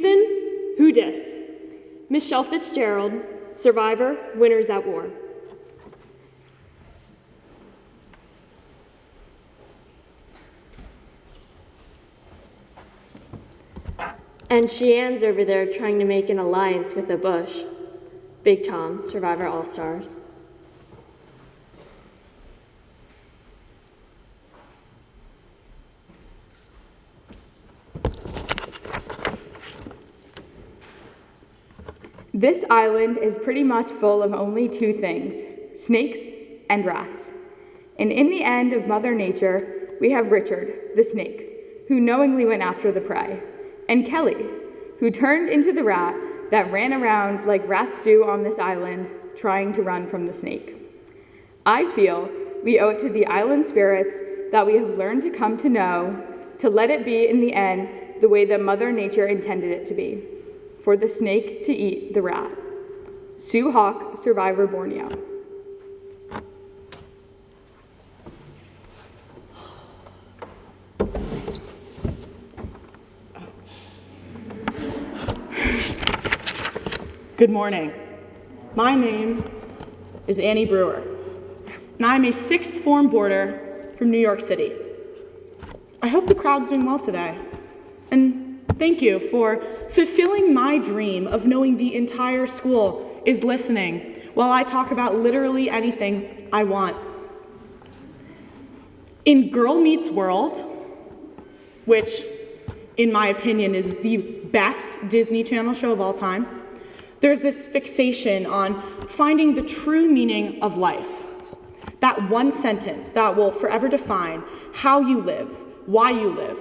Susan, who dis? Michelle Fitzgerald, survivor, winners at war. And Sheann's over there trying to make an alliance with a bush. Big Tom, survivor all-stars. This island is pretty much full of only two things, snakes and rats. And in the end of Mother Nature, we have Richard, the snake, who knowingly went after the prey, and Kelly, who turned into the rat that ran around like rats do on this island, trying to run from the snake. I feel we owe it to the island spirits that we have learned to come to know, to let it be in the end the way that Mother Nature intended it to be, for the snake to eat the rat. Sue Hawk, survivor Borneo. Good morning. My name is Annie Brewer, and I'm a sixth form boarder from New York City. I hope the crowd's doing well today, and thank you for fulfilling my dream of knowing the entire school is listening while I talk about literally anything I want. In Girl Meets World, which in my opinion is the best Disney Channel show of all time, there's this fixation on finding the true meaning of life. That one sentence that will forever define how you live, why you live,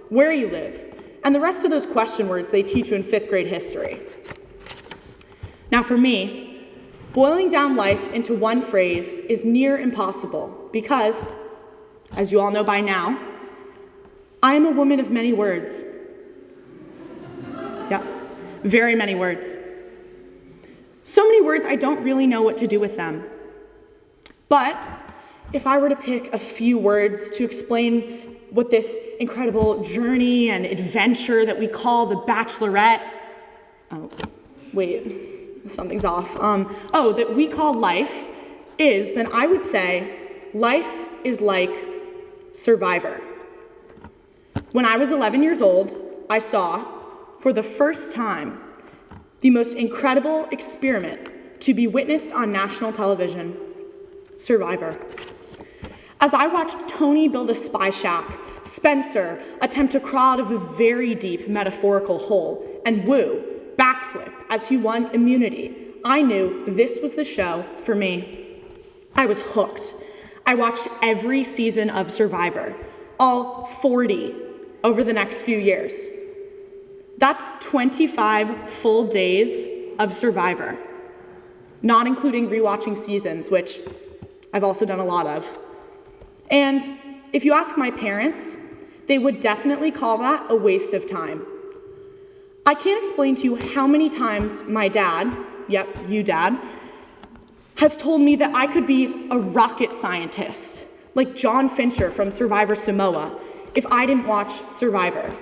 where you live, and the rest of those question words they teach you in 5th grade history. Now for me, boiling down life into one phrase is near impossible because, as you all know by now, I am a woman of many words. Yeah, very many words. So many words I don't really know what to do with them. But if I were to pick a few words to explain what this incredible journey and adventure that we call the Bachelorette, oh, wait, something's off. That we call life is, then I would say life is like Survivor. When I was 11 years old, I saw, for the first time, the most incredible experiment to be witnessed on national television, Survivor. As I watched Tony build a spy shack, Spencer attempt to crawl out of a very deep metaphorical hole, and Wu backflip as he won immunity, I knew this was the show for me. I was hooked. I watched every season of Survivor, all 40 over the next few years. That's 25 full days of Survivor, not including rewatching seasons, which I've also done a lot of. And if you ask my parents, they would definitely call that a waste of time. I can't explain to you how many times my dad, yep, you dad, has told me that I could be a rocket scientist, like John Fincher from Survivor Samoa, if I didn't watch Survivor.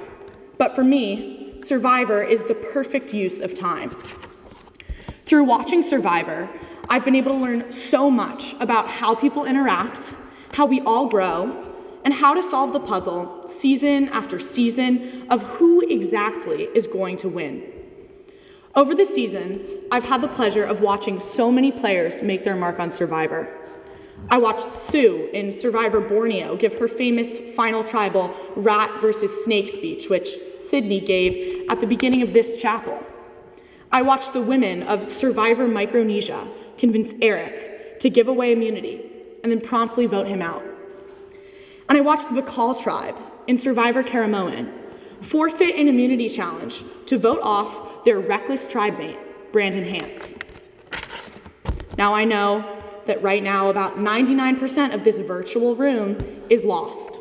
But for me, Survivor is the perfect use of time. Through watching Survivor, I've been able to learn so much about how people interact, how we all grow, and how to solve the puzzle season after season of who exactly is going to win. Over the seasons, I've had the pleasure of watching so many players make their mark on Survivor. I watched Sue in Survivor Borneo give her famous final tribal rat versus snake speech, which Sydney gave at the beginning of this chapel. I watched the women of Survivor Micronesia convince Eric to give away immunity and then promptly vote him out. And I watched the Bacall tribe in Survivor Karamoan forfeit an immunity challenge to vote off their reckless tribe mate, Brandon Hance. Now I know that right now about 99% of this virtual room is lost.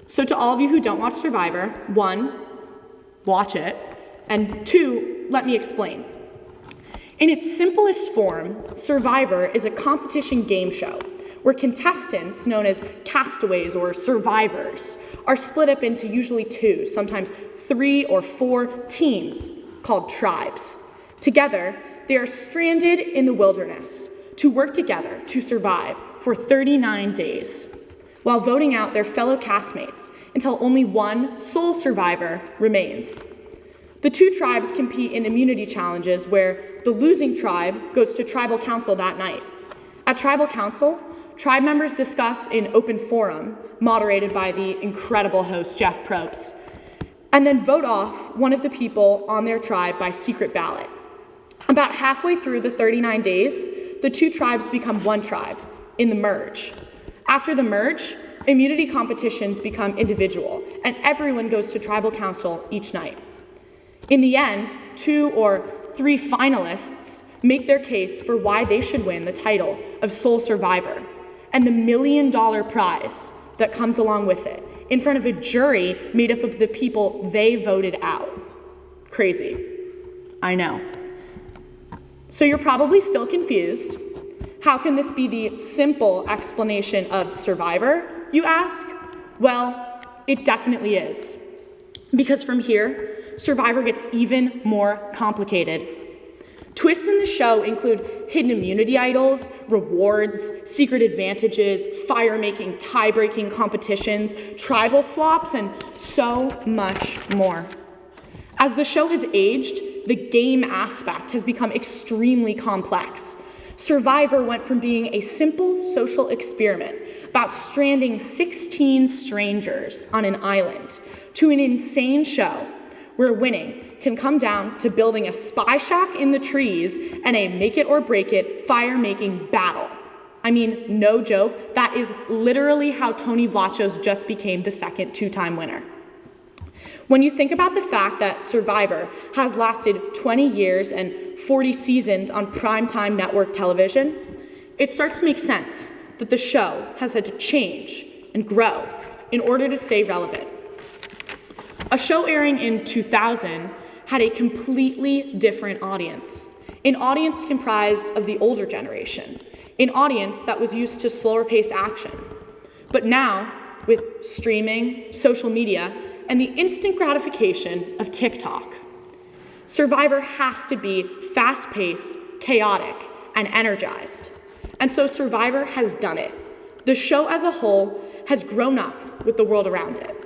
So to all of you who don't watch Survivor, 1, watch it, and 2, let me explain. In its simplest form, Survivor is a competition game show where contestants, known as castaways or survivors, are split up into usually 2, sometimes 3 or 4 teams called tribes. Together, they are stranded in the wilderness to work together to survive for 39 days, while voting out their fellow castmates until only one sole survivor remains. The 2 tribes compete in immunity challenges where the losing tribe goes to tribal council that night. At tribal council, tribe members discuss in open forum, moderated by the incredible host Jeff Probst, and then vote off one of the people on their tribe by secret ballot. About halfway through the 39 days, the 2 tribes become one tribe in the merge. After the merge, immunity competitions become individual, and everyone goes to tribal council each night. In the end, 2 or 3 finalists make their case for why they should win the title of sole survivor and the $1 million prize that comes along with it in front of a jury made up of the people they voted out. Crazy. I know. So you're probably still confused. How can this be the simple explanation of survivor, you ask? Well, it definitely is. Because from here, Survivor gets even more complicated. Twists in the show include hidden immunity idols, rewards, secret advantages, fire-making, tie-breaking competitions, tribal swaps, and so much more. As the show has aged, the game aspect has become extremely complex. Survivor went from being a simple social experiment about stranding 16 strangers on an island to an insane show where winning can come down to building a spy shack in the trees and a make-it-or-break-it fire-making battle. I mean, no joke, that is literally how Tony Vlachos just became the second 2-time winner. When you think about the fact that Survivor has lasted 20 years and 40 seasons on primetime network television, it starts to make sense that the show has had to change and grow in order to stay relevant. A show airing in 2000 had a completely different audience, an audience comprised of the older generation, an audience that was used to slower-paced action. But now, with streaming, social media, and the instant gratification of TikTok, Survivor has to be fast-paced, chaotic, and energized. And so Survivor has done it. The show as a whole has grown up with the world around it.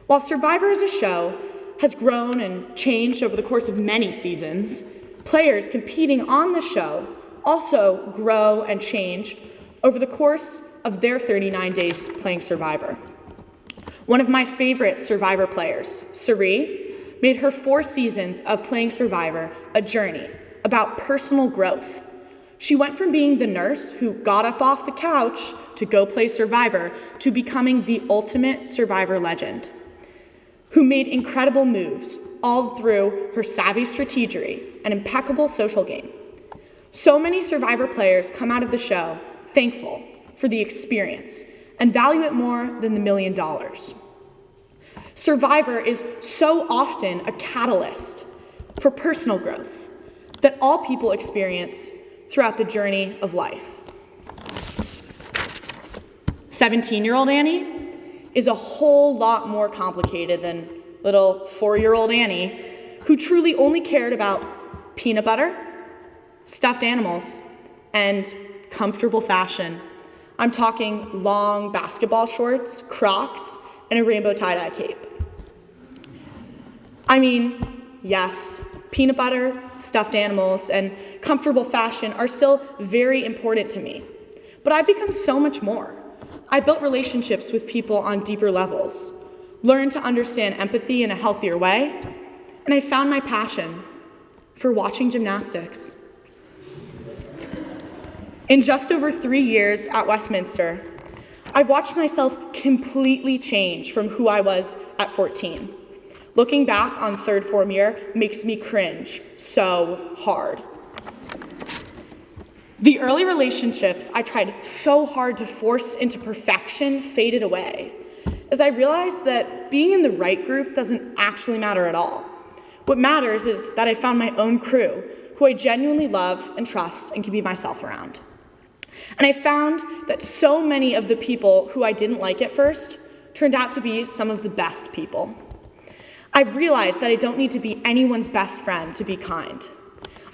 While Survivor as a show has grown and changed over the course of many seasons, players competing on the show also grow and change over the course of their 39 days playing Survivor. One of my favorite Survivor players, Sari, made her 4 seasons of playing Survivor a journey about personal growth. She went from being the nurse who got up off the couch to go play Survivor to becoming the ultimate Survivor legend, who made incredible moves all through her savvy strategy and impeccable social game. So many Survivor players come out of the show thankful for the experience and value it more than the $1 million. Survivor is so often a catalyst for personal growth that all people experience throughout the journey of life. 17-year-old Annie is a whole lot more complicated than little 4-year-old Annie, who truly only cared about peanut butter, stuffed animals, and comfortable fashion. I'm talking long basketball shorts, Crocs, and a rainbow tie-dye cape. I mean, yes, peanut butter, stuffed animals, and comfortable fashion are still very important to me, but I've become so much more. I built relationships with people on deeper levels, learned to understand empathy in a healthier way, and I found my passion for watching gymnastics. In just over 3 years at Westminster, I've watched myself completely change from who I was at 14. Looking back on third form year makes me cringe so hard. The early relationships I tried so hard to force into perfection faded away, as I realized that being in the right group doesn't actually matter at all. What matters is that I found my own crew, who I genuinely love and trust and can be myself around. And I found that so many of the people who I didn't like at first turned out to be some of the best people. I've realized that I don't need to be anyone's best friend to be kind.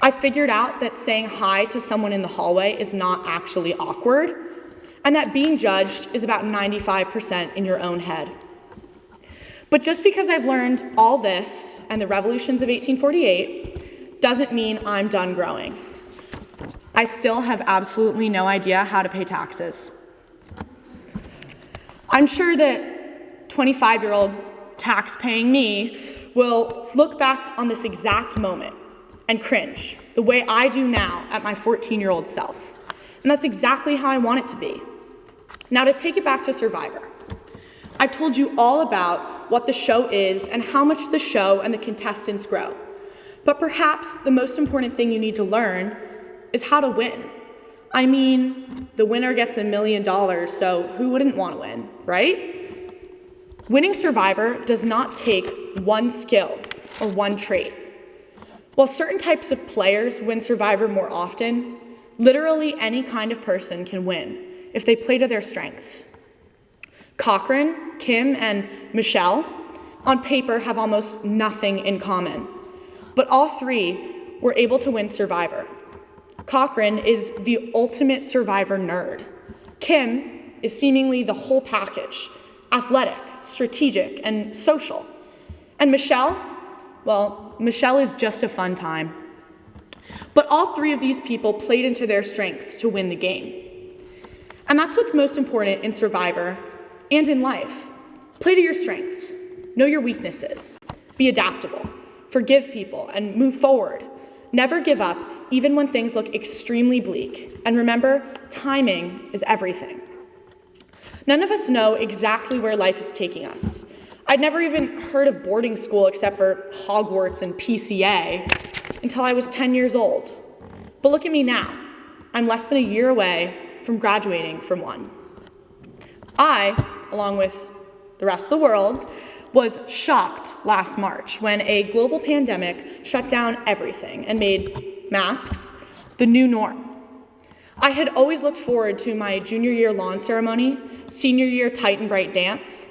I figured out that saying hi to someone in the hallway is not actually awkward, and that being judged is about 95% in your own head. But just because I've learned all this and the revolutions of 1848 doesn't mean I'm done growing. I still have absolutely no idea how to pay taxes. I'm sure that 25-year-old tax-paying me will look back on this exact moment and cringe the way I do now at my 14-year-old self. And that's exactly how I want it to be. Now, to take it back to Survivor, I've told you all about what the show is and how much the show and the contestants grow. But perhaps the most important thing you need to learn is how to win. I mean, the winner gets $1 million, so who wouldn't want to win, right? Winning Survivor does not take one skill or one trait. While certain types of players win Survivor more often, literally any kind of person can win if they play to their strengths. Cochran, Kim, and Michelle, on paper, have almost nothing in common, but all three were able to win Survivor. Cochran is the ultimate Survivor nerd. Kim is seemingly the whole package: athletic, strategic, and social. And Michelle, well, Michelle is just a fun time. But all three of these people played into their strengths to win the game. And that's what's most important in Survivor and in life. Play to your strengths, know your weaknesses, be adaptable, forgive people, and move forward. Never give up, even when things look extremely bleak. And remember, timing is everything. None of us know exactly where life is taking us. I'd never even heard of boarding school except for Hogwarts and PCA until I was 10 years old. But look at me now. I'm less than a year away from graduating from one. I, along with the rest of the world, was shocked last March when a global pandemic shut down everything and made masks the new norm. I had always looked forward to my junior year lawn ceremony, senior year Tight and Bright dance,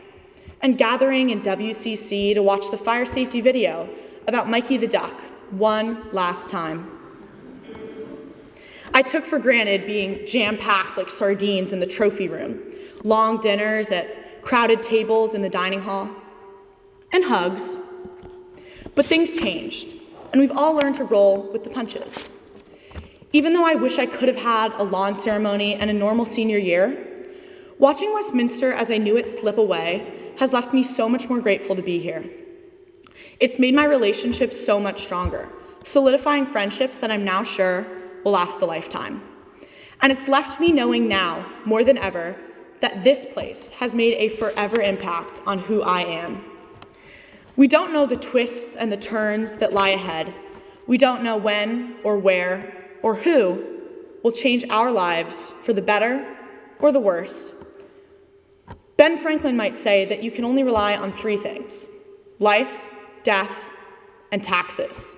and gathering in WCC to watch the fire safety video about Mikey the Duck one last time. I took for granted being jam-packed like sardines in the trophy room, long dinners at crowded tables in the dining hall, and hugs. But things changed, and we've all learned to roll with the punches. Even though I wish I could have had a lawn ceremony and a normal senior year, watching Westminster as I knew it slip away has left me so much more grateful to be here. It's made my relationships so much stronger, solidifying friendships that I'm now sure will last a lifetime. And it's left me knowing now, more than ever, that this place has made a forever impact on who I am. We don't know the twists and the turns that lie ahead. We don't know when or where or who will change our lives for the better or the worse. Ben Franklin might say that you can only rely on three things: life, death, and taxes.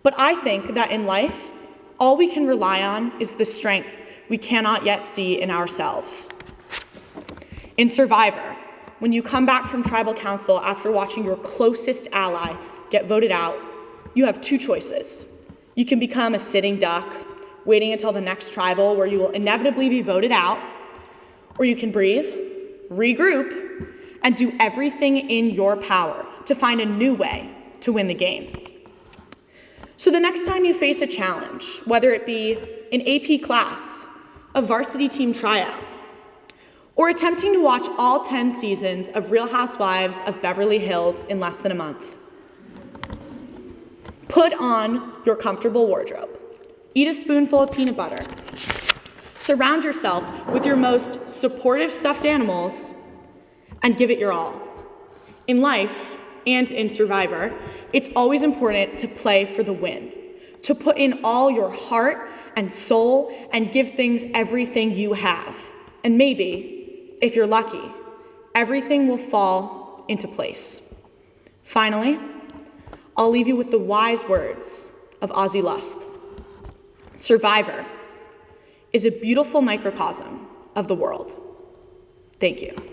But I think that in life, all we can rely on is the strength we cannot yet see in ourselves. In Survivor, when you come back from tribal council after watching your closest ally get voted out, you have two choices. You can become a sitting duck, waiting until the next tribal where you will inevitably be voted out, or you can breathe, regroup, and do everything in your power to find a new way to win the game. So the next time you face a challenge, whether it be an AP class, a varsity team tryout, or attempting to watch all 10 seasons of Real Housewives of Beverly Hills in less than a month, put on your comfortable wardrobe, eat a spoonful of peanut butter, surround yourself with your most supportive stuffed animals, and give it your all. In life, and in Survivor, it's always important to play for the win, to put in all your heart and soul and give things everything you have. And maybe, if you're lucky, everything will fall into place. Finally, I'll leave you with the wise words of Ozzie Lust. Survivor is a beautiful microcosm of the world. Thank you.